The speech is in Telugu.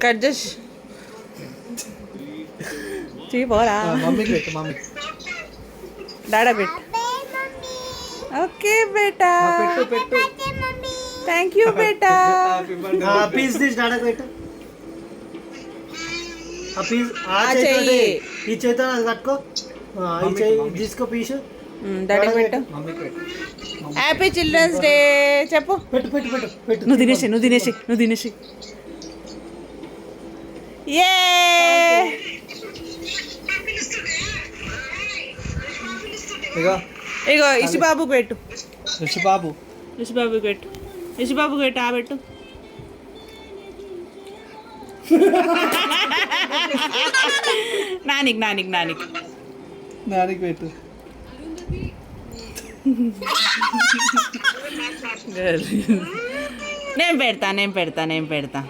కట్ చేసి పోరా. మమ్మీకి పెట్టు, మమ్మీ డాడా పెట్టు. ఓకే బేటా, పెట్టు పెట్టు. Thank you beta. పీస్ తీసి డాడకు పెట్టు. ఆ పీస్ చెయ్యి ఈ చేతితో అది కట్టుకో. ఈ చెయ్యి తీసుకో పీసు. డాడీకి పెట్టు. హ్యాపీ చిల్డ్రన్స్ డే చెప్పు. పెట్టు పెట్టు పెట్టు పెట్టు. నువ్వు తినేసి. ఏ ఇగో ఇషిబాబుకి పెట్టు. ఇషిబాబుకి పెట్టు. ఆ పెట్టు. నానికి పెట్టు. నేను పెడతా